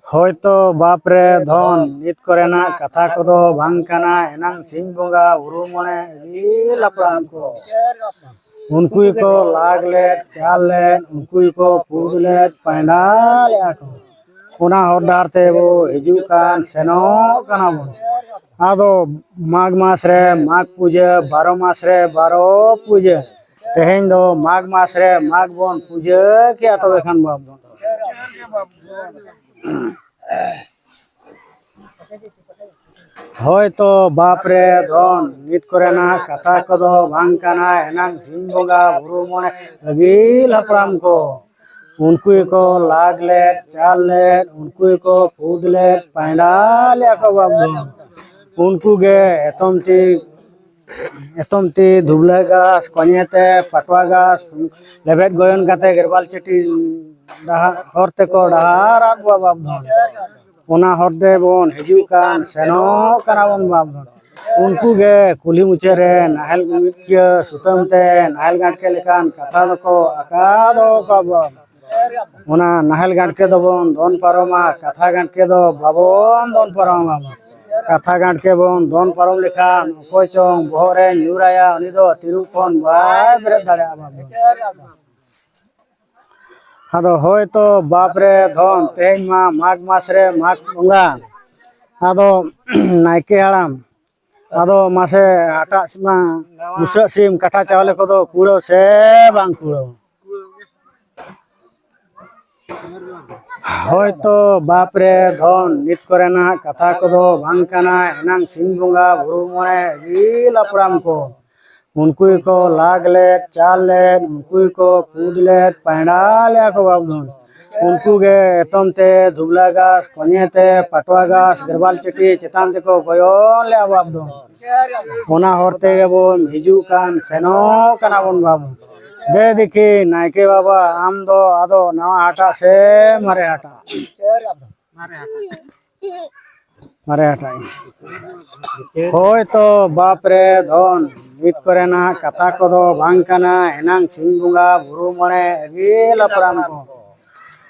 হয়তো বাপরে ধন নিত করে না কথা কদো ভাঙকানা এনাং সিং বঙ্গা উরু মনে লাপড়াম को उनको को लागले चाले उनको को पूजले पैंडाले आको उना हरदार ते वो हिजुकान सेनो कना बो आदो माघ मास रे माघ पूजे 12 मास रे 12 पूजे तेहेन दो माघ मास रे माघ बन पूजे के तो एखान बाप दो হয়তো বাপরে ধন নিত করে না কথা কদো ভাঙকানা এনাং সিং বঙ্গা বুরু মনে গিল হাপরাম को उनको को लागले चाले उनको को पूजले पैंडाले को बाबू उनको गे एतमती धुबले गास कनियाते पटवा गास लेबेट गोयन गाते गेरबाल चटी डाहा हरते को डाहार आगवा बाबू ओना हरदे बोन हिजुकान सेनो कनाबन बाबन उनको गे कुली मुचेरे नाहल मिकिया सुतमते नाहल गांठके लेकान कथा दको अकादो कबन ओना नाहल गांठके दबन दोन पारोमा कथा गांठके दो बाबन दोन पारोमा कथा गांठके बोन दोन पारोम लेखान अकोय चोंग बहरे न्यूराया उनी दो तिरुपन बाय बेरे दाड़े बाबन आदो हयतो बापरे धन तेहेन मा माघ मास रे माघ बंगा आदो नायके हाड़ाम आदो मासे आटा सिमा मुसा सिम काटा चावले को दो कूड़ो से बांग कूड़ो हयतो बापरे धन नित करे ना कथा को दो भांगकाना एनांग सिंह बंगा बुरु मने गिल अपराम को उनको को लागले चाले उनको को पूजले पैंडाले को बाबधन उनको गे एतमते धुबला गास कनियाते पटवा गास गरबाल चटी चेतान ते को गयोन ले बाबधन ओना हरते गे बोन हिजुकान सेनो कना बोन बाबू दे देखी नायके बाबा आम दो आदो नवा आटा से मारे आटा হয়তো বাপরে ধন নিত করে না কথা কদো ভাঙকানা এনাং সিং বঙ্গা বুরু মনে রিল अपराम को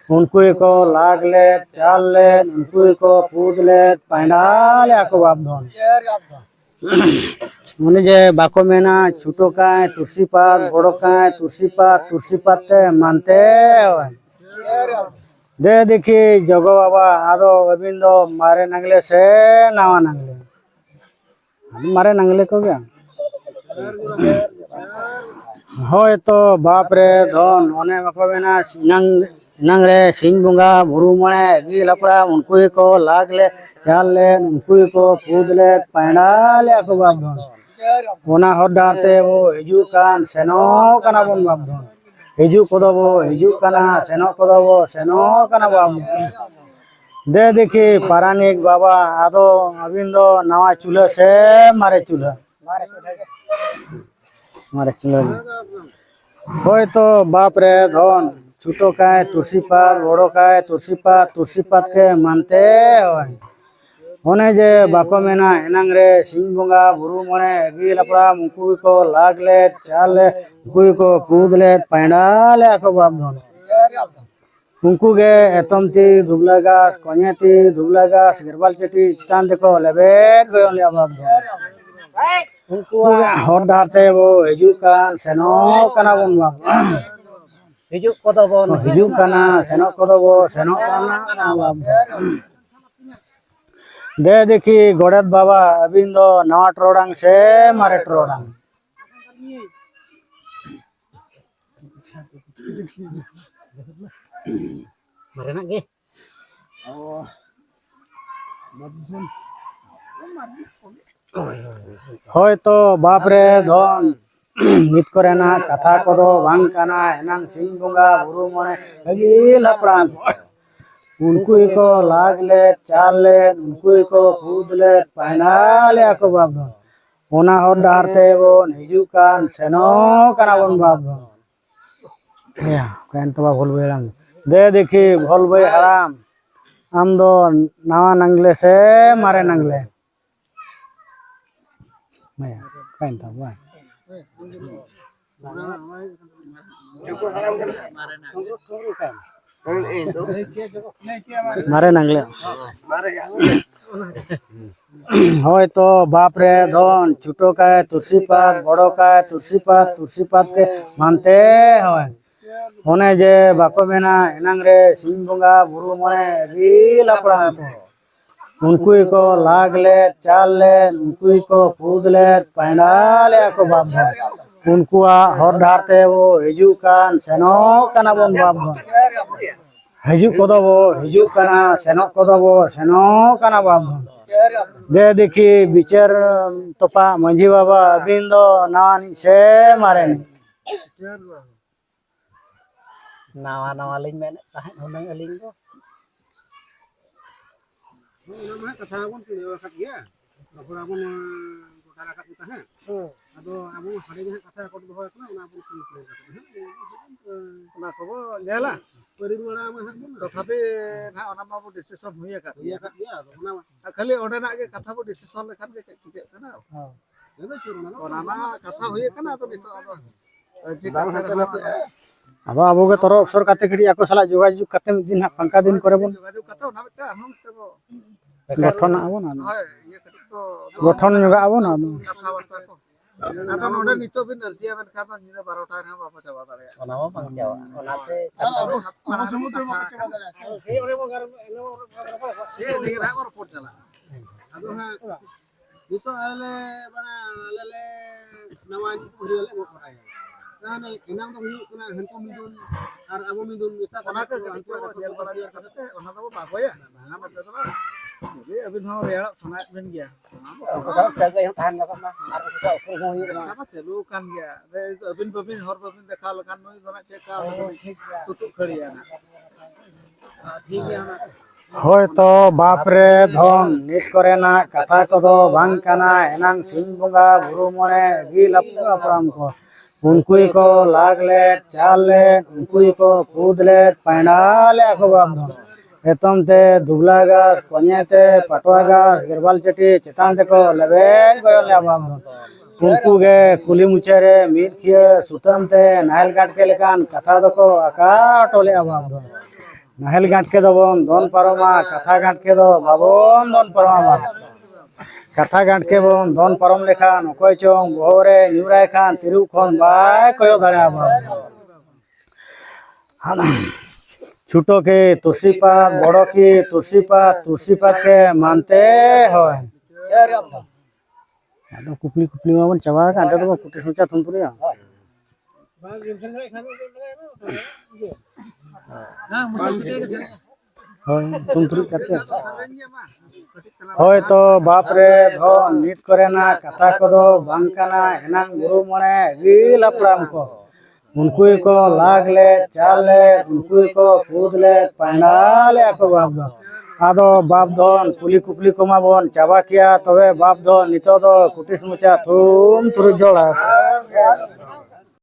उनको को लागले चाले उनको को पूजले पैंडाले को बाप धन मने जे बाको मेना छोटो काय तुलसी पात बड़ो काय तुलसी पात ते मानते दे देखी जगो बाबा आदो अबिन दो मारे नंगले से नावा नंगले मारे नंगले को गया हयतो बापरे धन ओने मको बेना नंगले सिंह बंगा बुरु मणे गिल अपड़ा उनको को लागले चाले उनको को पूजले पैंडाले को बाप धन ओना हरदाते वो हिजुकान सेनो कना बन बाप धन हिजू कोदबो हिजू कना सेनो बाबू दे देखी पारानिक बाबा आदो अबिन दो नवा चूल्हा से मारे चूल्हा हयतो बापरे धन छोटो काय तुलसी पात बड़ो काय तुलसी पात के मानते होय होने जे बाको मेना एनांग रे सिंह बंगा बुरु मणे गिल अपड़ा उनको को लागले चाले उनको को पूजले पैंडाले को बाप धन उनको गे एतमती धुबला गास कनियाती धुबला गास गरबाल चटी चितान देखो लेबेट गयोन ले बाप धन उनको हर दाते वो हिजुकान सेनो कना बन बाप हिजुक को दो बोन हिजुक कना सेनो को दो सेनो कना बाप दे देखी गोड़त बाबा अबिन दो नवा ट्रोडांग से मारे ट्रोडांग मारे ना गे হয়তো বাপরে ধন নিত করে না কথা কদো ভাঙকানা এনাং সিং বঙ্গা বুরু মনে গিল अपराम उनको को लागले चाले उनको को पूजले पैंडाले को बाबधन ओना हर दारते बोन हिजुकान सेनो कना बोन बाबधन या कान तो भूल बेरंग दे देखी भूल बे हराम आम दो नवा नंगले से मारे नंगले मैं कान तो बा मारे नांगले होय तो बाप रे धन छोटो काय तुलसी पात बड़ो काय तुलसी पात के मानते होय होने जे बाको मेना एनांग रे सिंह बंगा बुरु मने रील अपना उनको को लाग ले चाल ले उनको को कूद ले पैना ले को बाप धन उनको हर धारते वो हिजू कान सेनो कना बन बाप धन हिजू कोदो वो हिजू कना सेनो कोदो वो सेनो कना बाप धन दे देखी बिचार तोपा मंझी बाबा अबिन दो नानी से मारे नावा नावा लिंग में होने लिंग को nama kata abon tu dewa kat dia. Lapor abon kota rakat kita ha. Ado abon hari ni kata kau tu bawa kena abon tu kena kau jala. Peri dua nama abon. Tetapi nak orang abon decision huya kat dia. Nama. Kali orang nak ke kata abon decision lekan ke cik kena. Jadi cuma orang nak kata huya kena atau itu abon. Jika kena अब अब के तोरो अवसर काते करी ako साला जोगाजोग काते दिन हा पंका दिन करे बन जोगाजोग कतो ना बेटा हम तो गठन आबो ना हाय ये कटी तो गठन जोगा आबो ना कथा वार्ता को आता नोडे नितो बिन नरजिया बन का तो निदा 12 टा ना बापा चावा दारे ओना वो पंग जावा ओनाते अब समुद्र में चावा दारे से ओरे वो घर से देखि ना और पोट चला अब हां नितो आले बना आले नवानी भरिले वो पराय ना इनाम तो हुई कना हनको मिदुन और अब मिदुन मिसा कना के हनको जेल बना दिया करते ओना तो बागो या ना मत तो ये अभी ना रेड़ा सना बन गया अब चल गए थान लगा ना मार को ऊपर हो ही ना चलू कान गया अबिन बबिन हर बबिन देखा लकान नई दोना चेक का सुतु खड़िया ना ठीक है ना होय तो बाप रे धन नित करे ना कथा कदो बांग काना एनांग सिंह बंगा बुरु मने गिल अपराम को उनको को लाग ले चाल ले उनको को कूद ले पैना ले को बाप धन एतम ते दुबला गास कोन्या ते पटवा गास गिरबाल चटी चितान ते को लेबेन को ले बाप धन उनको के कुली मुचेरे मीर किए सुतम ते नाहल गाट के लेकान कथा दको आका टोले बाप धन नाहल गाट के दबन दोन परमा कथा गाट के दो बाबन दोन परमा कथा गाट के बोन दोन परम लेखान अकय चोंग बहरे न्यूराय खान तिरु खन बाय कयो दाड़ा छोटो के तुलसी पात बड़ो की तुलसी पात के मानते होय आदो कुपली कुपली माबन चावा का अंते तो कुटी सोचा तुम पुरिया होय तुम तुरी करते होय तो बाप रे धन नित करे ना कथा कदो बांग काना एनांग गुरु मने गिल अपराम को उनको को लाग ले चाल ले उनको को कूद ले पैना ले को बाप धन आदो बाप धन कुली कुपली कमा बन चाबा किया तबे बाप धन नितो दो कुटिस मुचा तुम तुरी जोड़ा